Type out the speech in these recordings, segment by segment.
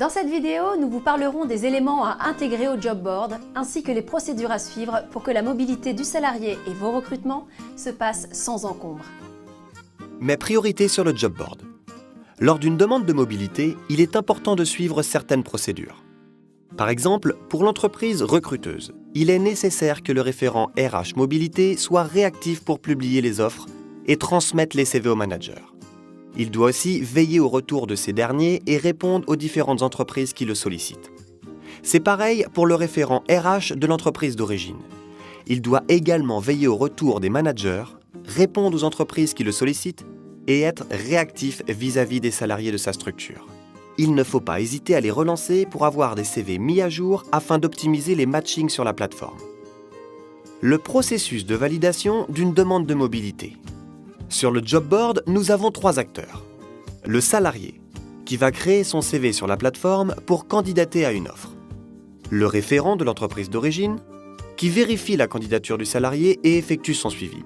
Dans cette vidéo, nous vous parlerons des éléments à intégrer au job board ainsi que les procédures à suivre pour que la mobilité du salarié et vos recrutements se passent sans encombre. Mes priorités sur le job board. Lors d'une demande de mobilité, il est important de suivre certaines procédures. Par exemple, pour l'entreprise recruteuse, il est nécessaire que le référent RH Mobilité soit réactif pour publier les offres et transmettre les CV au manager. Il doit aussi veiller au retour de ces derniers et répondre aux différentes entreprises qui le sollicitent. C'est pareil pour le référent RH de l'entreprise d'origine. Il doit également veiller au retour des managers, répondre aux entreprises qui le sollicitent et être réactif vis-à-vis des salariés de sa structure. Il ne faut pas hésiter à les relancer pour avoir des CV mis à jour afin d'optimiser les matchings sur la plateforme. Le processus de validation d'une demande de mobilité. Sur le job board, nous avons 3 acteurs. Le salarié, qui va créer son CV sur la plateforme pour candidater à une offre. Le référent de l'entreprise d'origine, qui vérifie la candidature du salarié et effectue son suivi.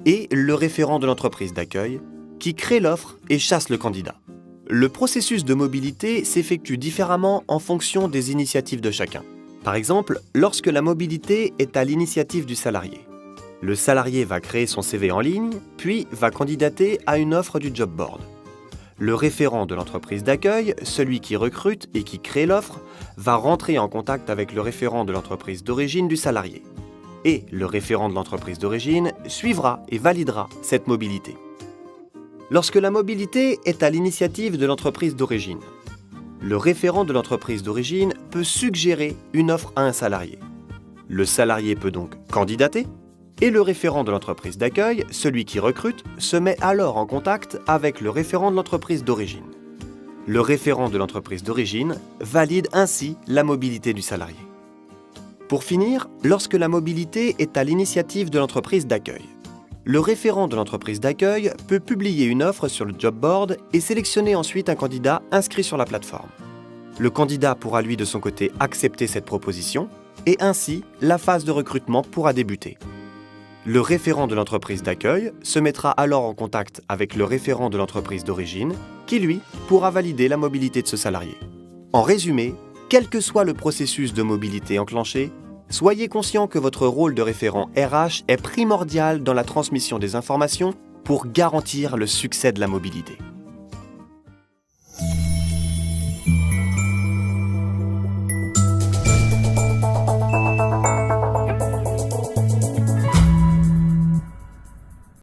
Et le référent de l'entreprise d'accueil, qui crée l'offre et chasse le candidat. Le processus de mobilité s'effectue différemment en fonction des initiatives de chacun. Par exemple, lorsque la mobilité est à l'initiative du salarié. Le salarié va créer son CV en ligne, puis va candidater à une offre du job board. Le référent de l'entreprise d'accueil, celui qui recrute et qui crée l'offre, va rentrer en contact avec le référent de l'entreprise d'origine du salarié. Et le référent de l'entreprise d'origine suivra et validera cette mobilité. Lorsque la mobilité est à l'initiative de l'entreprise d'origine, le référent de l'entreprise d'origine peut suggérer une offre à un salarié. Le salarié peut donc candidater, et le référent de l'entreprise d'accueil, celui qui recrute, se met alors en contact avec le référent de l'entreprise d'origine. Le référent de l'entreprise d'origine valide ainsi la mobilité du salarié. Pour finir, lorsque la mobilité est à l'initiative de l'entreprise d'accueil, le référent de l'entreprise d'accueil peut publier une offre sur le job board et sélectionner ensuite un candidat inscrit sur la plateforme. Le candidat pourra lui de son côté accepter cette proposition et ainsi la phase de recrutement pourra débuter. Le référent de l'entreprise d'accueil se mettra alors en contact avec le référent de l'entreprise d'origine qui, lui, pourra valider la mobilité de ce salarié. En résumé, quel que soit le processus de mobilité enclenché, soyez conscient que votre rôle de référent RH est primordial dans la transmission des informations pour garantir le succès de la mobilité.